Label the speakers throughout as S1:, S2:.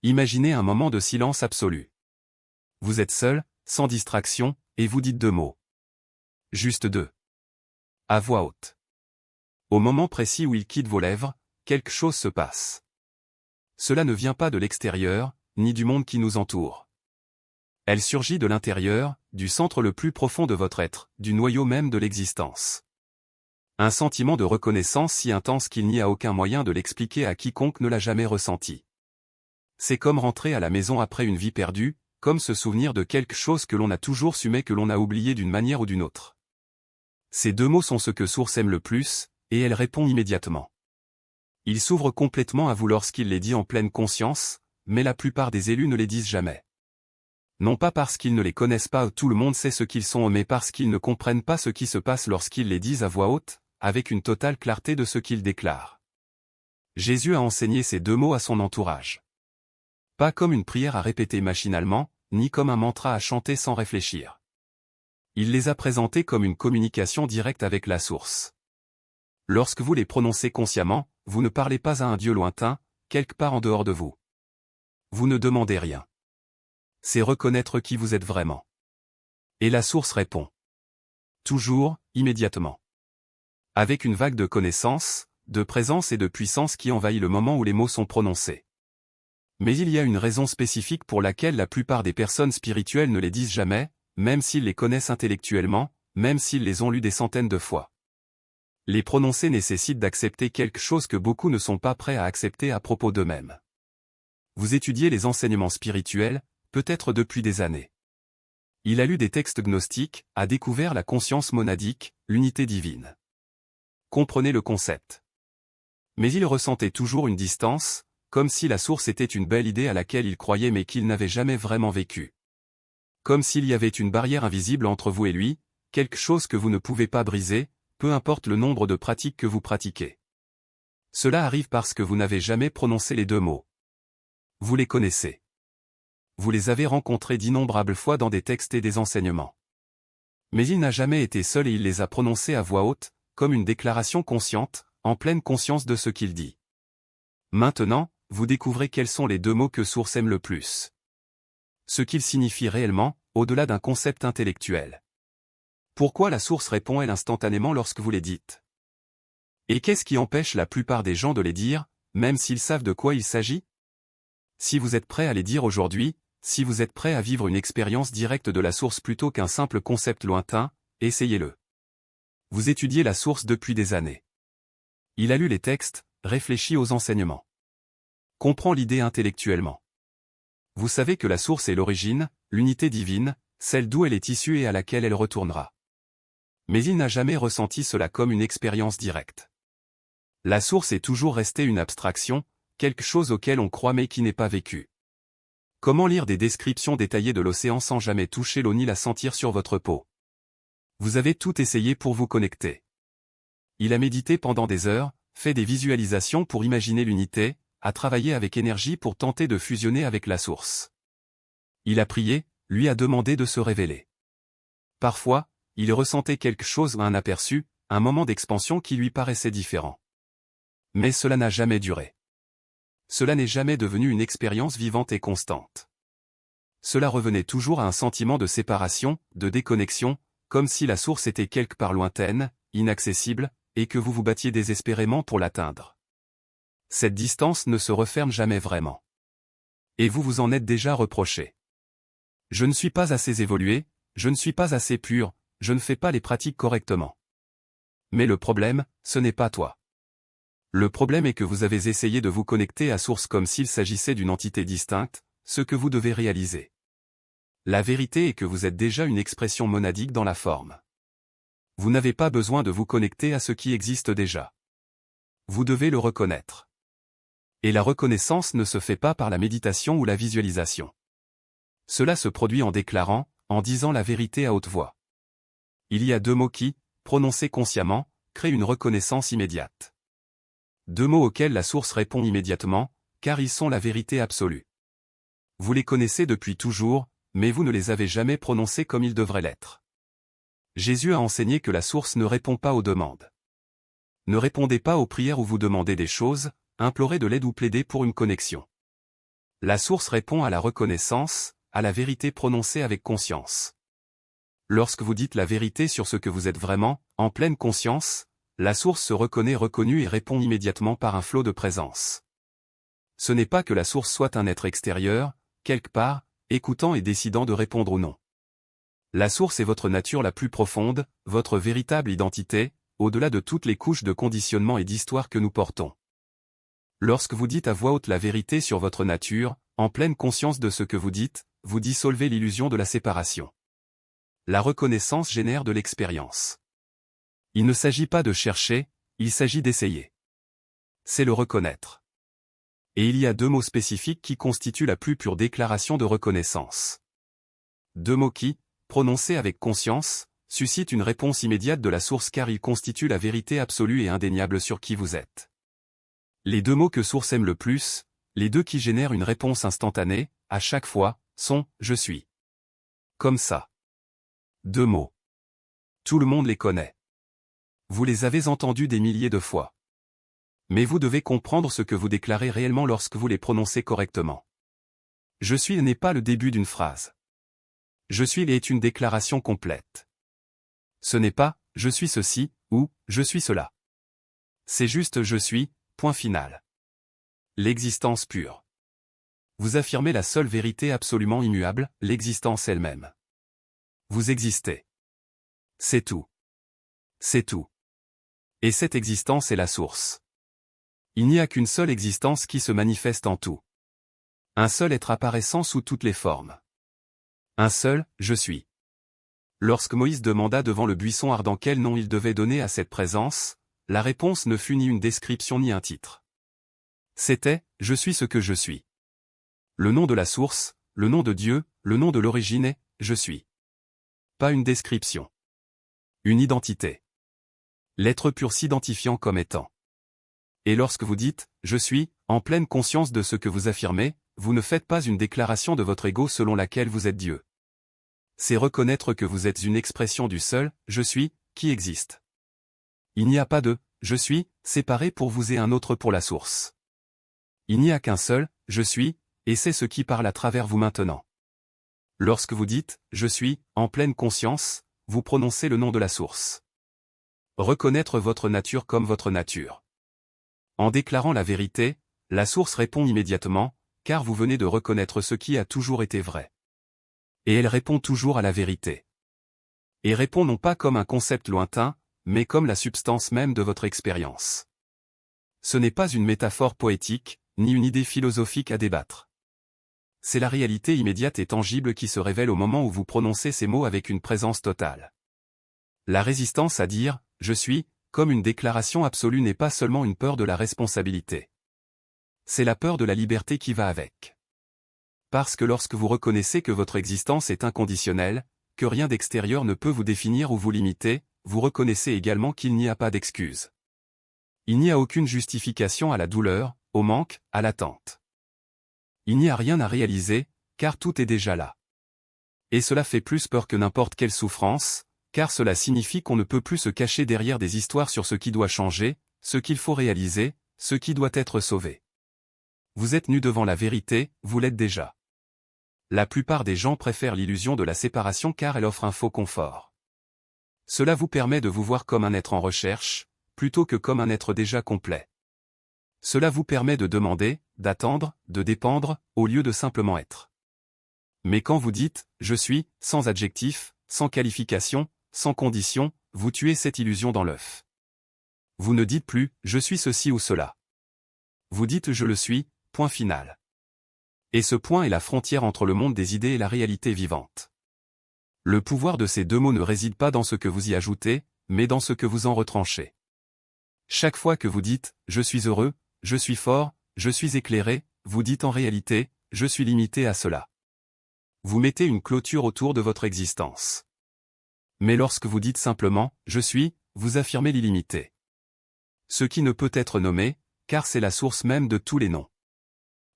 S1: Imaginez un moment de silence absolu. Vous êtes seul, sans distraction, et vous dites 2 mots. Juste 2. À voix haute. Au moment précis où ils quittent vos lèvres, quelque chose se passe. Cela ne vient pas de l'extérieur, ni du monde qui nous entoure. Elle surgit de l'intérieur, du centre le plus profond de votre être, du noyau même de l'existence. Un sentiment de reconnaissance si intense qu'il n'y a aucun moyen de l'expliquer à quiconque ne l'a jamais ressenti. C'est comme rentrer à la maison après une vie perdue, comme se souvenir de quelque chose que l'on a toujours su mais que l'on a oublié d'une manière ou d'une autre. Ces 2 mots sont ce que Source aime le plus, et elle répond immédiatement. Il s'ouvre complètement à vous lorsqu'il les dit en pleine conscience, mais la plupart des élus ne les disent jamais. Non pas parce qu'ils ne les connaissent pas, tout le monde sait ce qu'ils sont, mais parce qu'ils ne comprennent pas ce qui se passe lorsqu'ils les disent à voix haute, avec une totale clarté de ce qu'ils déclarent. Jésus a enseigné ces 2 mots à son entourage. Pas comme une prière à répéter machinalement, ni comme un mantra à chanter sans réfléchir. Il les a présentés comme une communication directe avec la source. Lorsque vous les prononcez consciemment, vous ne parlez pas à un Dieu lointain, quelque part en dehors de vous. Vous ne demandez rien. C'est reconnaître qui vous êtes vraiment. Et la source répond. Toujours, immédiatement. Avec une vague de connaissance, de présence et de puissance qui envahit le moment où les mots sont prononcés. Mais il y a une raison spécifique pour laquelle la plupart des personnes spirituelles ne les disent jamais, même s'ils les connaissent intellectuellement, même s'ils les ont lus des centaines de fois. Les prononcer nécessite d'accepter quelque chose que beaucoup ne sont pas prêts à accepter à propos d'eux-mêmes. Vous étudiez les enseignements spirituels, peut-être depuis des années. Il a lu des textes gnostiques, a découvert la conscience monadique, l'unité divine. Comprenez le concept. Mais il ressentait toujours une distance, comme si la source était une belle idée à laquelle il croyait mais qu'il n'avait jamais vraiment vécu. Comme s'il y avait une barrière invisible entre vous et lui, quelque chose que vous ne pouvez pas briser, peu importe le nombre de pratiques que vous pratiquez. Cela arrive parce que vous n'avez jamais prononcé les 2 mots. Vous les connaissez. Vous les avez rencontrés d'innombrables fois dans des textes et des enseignements. Mais il n'a jamais été seul et il les a prononcés à voix haute, comme une déclaration consciente, en pleine conscience de ce qu'il dit. Maintenant, vous découvrez quels sont les 2 mots que Source aime le plus. Ce qu'ils signifient réellement, au-delà d'un concept intellectuel. Pourquoi la source répond-elle instantanément lorsque vous les dites? Et qu'est-ce qui empêche la plupart des gens de les dire, même s'ils savent de quoi il s'agit? Si vous êtes prêt à les dire aujourd'hui, si vous êtes prêt à vivre une expérience directe de la source plutôt qu'un simple concept lointain, essayez-le. Vous étudiez la source depuis des années. Il a lu les textes, réfléchi aux enseignements. Comprend l'idée intellectuellement. Vous savez que la source est l'origine, l'unité divine, celle d'où elle est issue et à laquelle elle retournera. Mais il n'a jamais ressenti cela comme une expérience directe. La source est toujours restée une abstraction, quelque chose auquel on croit mais qui n'est pas vécu. Comment lire des descriptions détaillées de l'océan sans jamais toucher l'eau ni la sentir sur votre peau? Vous avez tout essayé pour vous connecter. Il a médité pendant des heures, fait des visualisations pour imaginer l'unité, a travaillé avec énergie pour tenter de fusionner avec la source. Il a prié, lui a demandé de se révéler. Parfois, il ressentait quelque chose, un aperçu, un moment d'expansion qui lui paraissait différent. Mais cela n'a jamais duré. Cela n'est jamais devenu une expérience vivante et constante. Cela revenait toujours à un sentiment de séparation, de déconnexion, comme si la source était quelque part lointaine, inaccessible, et que vous vous battiez désespérément pour l'atteindre. Cette distance ne se referme jamais vraiment. Et vous vous en êtes déjà reproché. Je ne suis pas assez évolué, je ne suis pas assez pur, je ne fais pas les pratiques correctement. Mais le problème, ce n'est pas toi. Le problème est que vous avez essayé de vous connecter à source comme s'il s'agissait d'une entité distincte, ce que vous devez réaliser. La vérité est que vous êtes déjà une expression monadique dans la forme. Vous n'avez pas besoin de vous connecter à ce qui existe déjà. Vous devez le reconnaître. Et la reconnaissance ne se fait pas par la méditation ou la visualisation. Cela se produit en déclarant, en disant la vérité à haute voix. Il y a 2 mots qui, prononcés consciemment, créent une reconnaissance immédiate. 2 mots auxquels la source répond immédiatement, car ils sont la vérité absolue. Vous les connaissez depuis toujours, mais vous ne les avez jamais prononcés comme ils devraient l'être. Jésus a enseigné que la source ne répond pas aux demandes. Ne répondez pas aux prières où vous demandez des choses, implorez de l'aide ou plaidez pour une connexion. La source répond à la reconnaissance, à la vérité prononcée avec conscience. Lorsque vous dites la vérité sur ce que vous êtes vraiment, en pleine conscience, la source se reconnue et répond immédiatement par un flot de présence. Ce n'est pas que la source soit un être extérieur, quelque part, écoutant et décidant de répondre ou non. La source est votre nature la plus profonde, votre véritable identité, au-delà de toutes les couches de conditionnement et d'histoire que nous portons. Lorsque vous dites à voix haute la vérité sur votre nature, en pleine conscience de ce que vous dites, vous dissolvez l'illusion de la séparation. La reconnaissance génère de l'expérience. Il ne s'agit pas de chercher, il s'agit d'essayer. C'est le reconnaître. Et il y a deux mots spécifiques qui constituent la plus pure déclaration de reconnaissance. Deux mots qui, prononcés avec conscience, suscitent une réponse immédiate de la source car ils constituent la vérité absolue et indéniable sur qui vous êtes. Les deux mots que source aime le plus, les deux qui génèrent une réponse instantanée, à chaque fois, sont « je suis ». Comme ça. Deux mots. Tout le monde les connaît. Vous les avez entendus des milliers de fois. Mais vous devez comprendre ce que vous déclarez réellement lorsque vous les prononcez correctement. Je suis n'est pas le début d'une phrase. Je suis est une déclaration complète. Ce n'est pas « je suis ceci » ou « je suis cela ». C'est juste « je suis », point final. L'existence pure. Vous affirmez la seule vérité absolument immuable, l'existence elle-même. Vous existez. C'est tout. C'est tout. Et cette existence est la source. Il n'y a qu'une seule existence qui se manifeste en tout. Un seul être apparaissant sous toutes les formes. Un seul « je suis ». Lorsque Moïse demanda devant le buisson ardent quel nom il devait donner à cette présence, la réponse ne fut ni une description ni un titre. C'était « je suis ce que je suis ». Le nom de la source, le nom de Dieu, le nom de l'origine est « je suis ». Pas une description. Une identité. L'être pur s'identifiant comme étant. Et lorsque vous dites « je suis », en pleine conscience de ce que vous affirmez, vous ne faites pas une déclaration de votre ego selon laquelle vous êtes Dieu. C'est reconnaître que vous êtes une expression du seul « je suis » qui existe. Il n'y a pas de « je suis » séparé pour vous et un autre pour la source. Il n'y a qu'un seul « je suis » et c'est ce qui parle à travers vous maintenant. Lorsque vous dites « je suis » en pleine conscience, vous prononcez le nom de la source. Reconnaître votre nature comme votre nature. En déclarant la vérité, la source répond immédiatement, car vous venez de reconnaître ce qui a toujours été vrai. Et elle répond toujours à la vérité. Et répond non pas comme un concept lointain, mais comme la substance même de votre expérience. Ce n'est pas une métaphore poétique, ni une idée philosophique à débattre. C'est la réalité immédiate et tangible qui se révèle au moment où vous prononcez ces mots avec une présence totale. La résistance à dire « je suis » comme une déclaration absolue n'est pas seulement une peur de la responsabilité. C'est la peur de la liberté qui va avec. Parce que lorsque vous reconnaissez que votre existence est inconditionnelle, que rien d'extérieur ne peut vous définir ou vous limiter, vous reconnaissez également qu'il n'y a pas d'excuse. Il n'y a aucune justification à la douleur, au manque, à l'attente. Il n'y a rien à réaliser, car tout est déjà là. Et cela fait plus peur que n'importe quelle souffrance, car cela signifie qu'on ne peut plus se cacher derrière des histoires sur ce qui doit changer, ce qu'il faut réaliser, ce qui doit être sauvé. Vous êtes nu devant la vérité, vous l'êtes déjà. La plupart des gens préfèrent l'illusion de la séparation car elle offre un faux confort. Cela vous permet de vous voir comme un être en recherche, plutôt que comme un être déjà complet. Cela vous permet de demander, d'attendre, de dépendre, au lieu de simplement être. Mais quand vous dites « je suis », sans adjectif, sans qualification, sans condition, vous tuez cette illusion dans l'œuf. Vous ne dites plus « je suis ceci ou cela ». Vous dites « je le suis », point final. Et ce point est la frontière entre le monde des idées et la réalité vivante. Le pouvoir de ces deux mots ne réside pas dans ce que vous y ajoutez, mais dans ce que vous en retranchez. Chaque fois que vous dites « je suis heureux »,« je suis fort »,« je suis éclairé », vous dites en réalité « je suis limité à cela ». Vous mettez une clôture autour de votre existence. Mais lorsque vous dites simplement « je suis », vous affirmez l'illimité. Ce qui ne peut être nommé, car c'est la source même de tous les noms.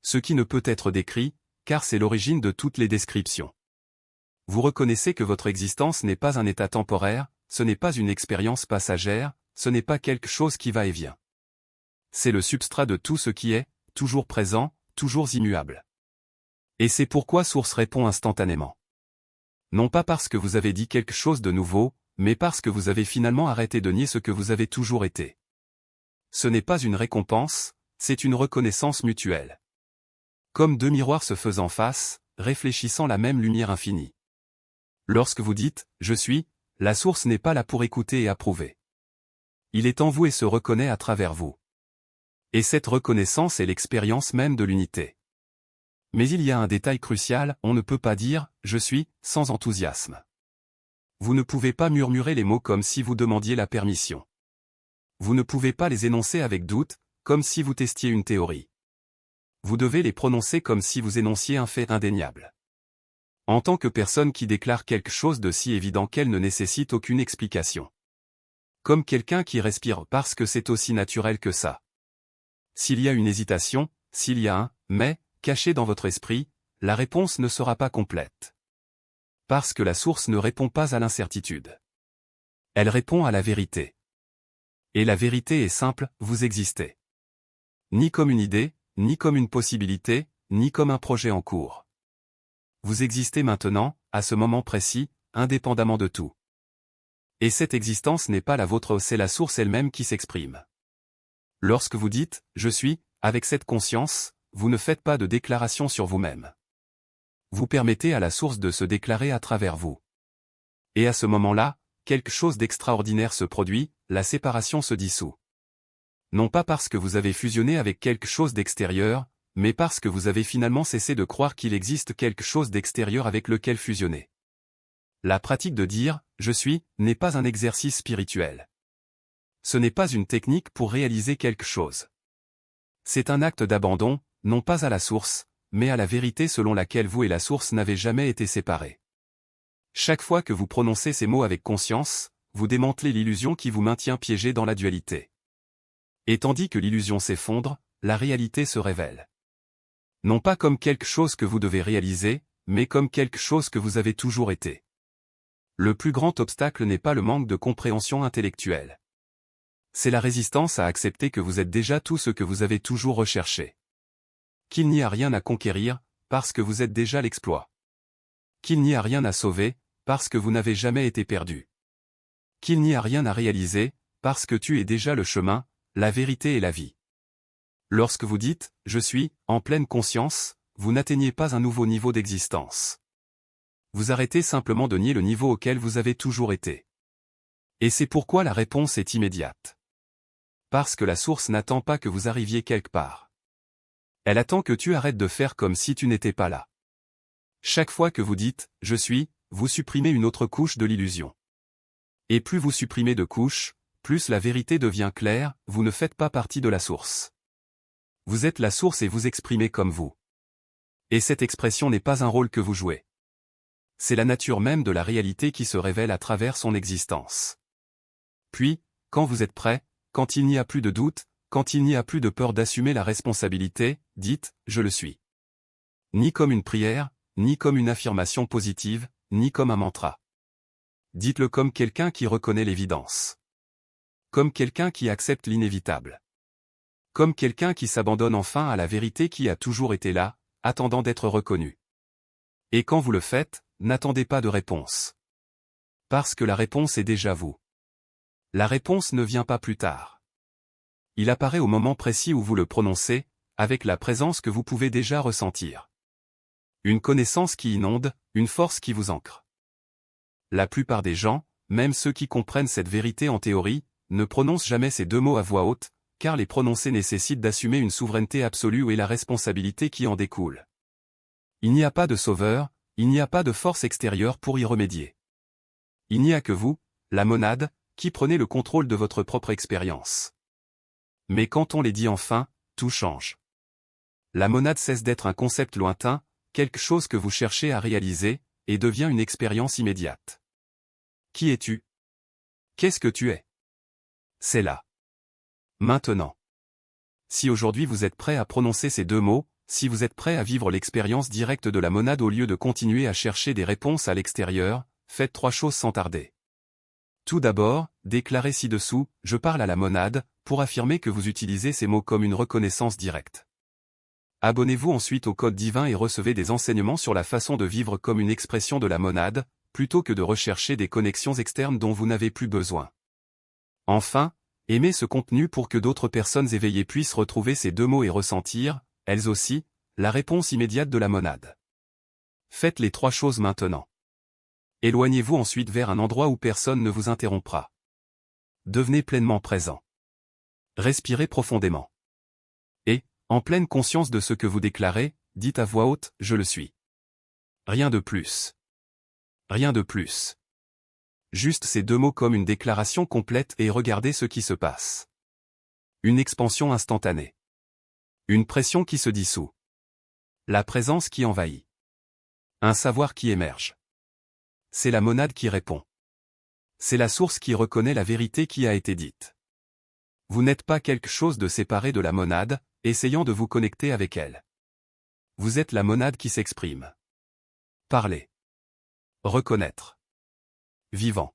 S1: Ce qui ne peut être décrit, car c'est l'origine de toutes les descriptions. Vous reconnaissez que votre existence n'est pas un état temporaire, ce n'est pas une expérience passagère, ce n'est pas quelque chose qui va et vient. C'est le substrat de tout ce qui est, toujours présent, toujours immuable. Et c'est pourquoi Source répond instantanément. Non pas parce que vous avez dit quelque chose de nouveau, mais parce que vous avez finalement arrêté de nier ce que vous avez toujours été. Ce n'est pas une récompense, c'est une reconnaissance mutuelle. Comme deux miroirs se faisant face, réfléchissant la même lumière infinie. Lorsque vous dites « je suis », la source n'est pas là pour écouter et approuver. Il est en vous et se reconnaît à travers vous. Et cette reconnaissance est l'expérience même de l'unité. Mais il y a un détail crucial, on ne peut pas dire « je suis » sans enthousiasme. Vous ne pouvez pas murmurer les mots comme si vous demandiez la permission. Vous ne pouvez pas les énoncer avec doute, comme si vous testiez une théorie. Vous devez les prononcer comme si vous énonciez un fait indéniable. En tant que personne qui déclare quelque chose de si évident qu'elle ne nécessite aucune explication. Comme quelqu'un qui respire parce que c'est aussi naturel que ça. S'il y a une hésitation, s'il y a un « mais » caché dans votre esprit, la réponse ne sera pas complète. Parce que la source ne répond pas à l'incertitude. Elle répond à la vérité. Et la vérité est simple, vous existez. Ni comme une idée, ni comme une possibilité, ni comme un projet en cours. Vous existez maintenant, à ce moment précis, indépendamment de tout. Et cette existence n'est pas la vôtre, c'est la source elle-même qui s'exprime. Lorsque vous dites « je suis », avec cette conscience, vous ne faites pas de déclaration sur vous-même. Vous permettez à la source de se déclarer à travers vous. Et à ce moment-là, quelque chose d'extraordinaire se produit, la séparation se dissout. Non pas parce que vous avez fusionné avec quelque chose d'extérieur, mais parce que vous avez finalement cessé de croire qu'il existe quelque chose d'extérieur avec lequel fusionner. La pratique de dire « je suis » n'est pas un exercice spirituel. Ce n'est pas une technique pour réaliser quelque chose. C'est un acte d'abandon, non pas à la source, mais à la vérité selon laquelle vous et la source n'avez jamais été séparés. Chaque fois que vous prononcez ces mots avec conscience, vous démantelez l'illusion qui vous maintient piégé dans la dualité. Et tandis que l'illusion s'effondre, la réalité se révèle. Non pas comme quelque chose que vous devez réaliser, mais comme quelque chose que vous avez toujours été. Le plus grand obstacle n'est pas le manque de compréhension intellectuelle. C'est la résistance à accepter que vous êtes déjà tout ce que vous avez toujours recherché. Qu'il n'y a rien à conquérir, parce que vous êtes déjà l'exploit. Qu'il n'y a rien à sauver, parce que vous n'avez jamais été perdu. Qu'il n'y a rien à réaliser, parce que tu es déjà le chemin, la vérité et la vie. Lorsque vous dites « je suis » en pleine conscience, vous n'atteignez pas un nouveau niveau d'existence. Vous arrêtez simplement de nier le niveau auquel vous avez toujours été. Et c'est pourquoi la réponse est immédiate. Parce que la source n'attend pas que vous arriviez quelque part. Elle attend que tu arrêtes de faire comme si tu n'étais pas là. Chaque fois que vous dites « je suis », vous supprimez une autre couche de l'illusion. Et plus vous supprimez de couches, plus la vérité devient claire, vous ne faites pas partie de la source. Vous êtes la source et vous exprimez comme vous. Et cette expression n'est pas un rôle que vous jouez. C'est la nature même de la réalité qui se révèle à travers son existence. Puis, quand vous êtes prêt, quand il n'y a plus de doute, quand il n'y a plus de peur d'assumer la responsabilité, dites « je le suis ». Ni comme une prière, ni comme une affirmation positive, ni comme un mantra. Dites-le comme quelqu'un qui reconnaît l'évidence. Comme quelqu'un qui accepte l'inévitable. Comme quelqu'un qui s'abandonne enfin à la vérité qui a toujours été là, attendant d'être reconnu. Et quand vous le faites, n'attendez pas de réponse. Parce que la réponse est déjà vous. La réponse ne vient pas plus tard. Il apparaît au moment précis où vous le prononcez, avec la présence que vous pouvez déjà ressentir. Une connaissance qui inonde, une force qui vous ancre. La plupart des gens, même ceux qui comprennent cette vérité en théorie, ne prononcent jamais ces deux mots à voix haute, car les prononcer nécessite d'assumer une souveraineté absolue et la responsabilité qui en découle. Il n'y a pas de sauveur, il n'y a pas de force extérieure pour y remédier. Il n'y a que vous, la monade, qui prenez le contrôle de votre propre expérience. Mais quand on les dit enfin, tout change. La monade cesse d'être un concept lointain, quelque chose que vous cherchez à réaliser, et devient une expérience immédiate. Qui es-tu? Qu'est-ce que tu es? C'est là. Maintenant. Si aujourd'hui vous êtes prêt à prononcer ces deux mots, si vous êtes prêt à vivre l'expérience directe de la monade au lieu de continuer à chercher des réponses à l'extérieur, faites 3 choses sans tarder. Tout d'abord, déclarez ci-dessous « je parle à la monade » pour affirmer que vous utilisez ces mots comme une reconnaissance directe. Abonnez-vous ensuite au Code Divin et recevez des enseignements sur la façon de vivre comme une expression de la monade, plutôt que de rechercher des connexions externes dont vous n'avez plus besoin. Enfin, aimez ce contenu pour que d'autres personnes éveillées puissent retrouver ces deux mots et ressentir, elles aussi, la réponse immédiate de la monade. Faites les 3 choses maintenant. Éloignez-vous ensuite vers un endroit où personne ne vous interrompra. Devenez pleinement présent. Respirez profondément. Et, en pleine conscience de ce que vous déclarez, dites à voix haute, je le suis. Rien de plus. Rien de plus. Juste ces 2 mots comme une déclaration complète et regardez ce qui se passe. Une expansion instantanée. Une pression qui se dissout. La présence qui envahit. Un savoir qui émerge. C'est la monade qui répond. C'est la source qui reconnaît la vérité qui a été dite. Vous n'êtes pas quelque chose de séparé de la monade, essayant de vous connecter avec elle. Vous êtes la monade qui s'exprime. Parler. Reconnaître. Vivant.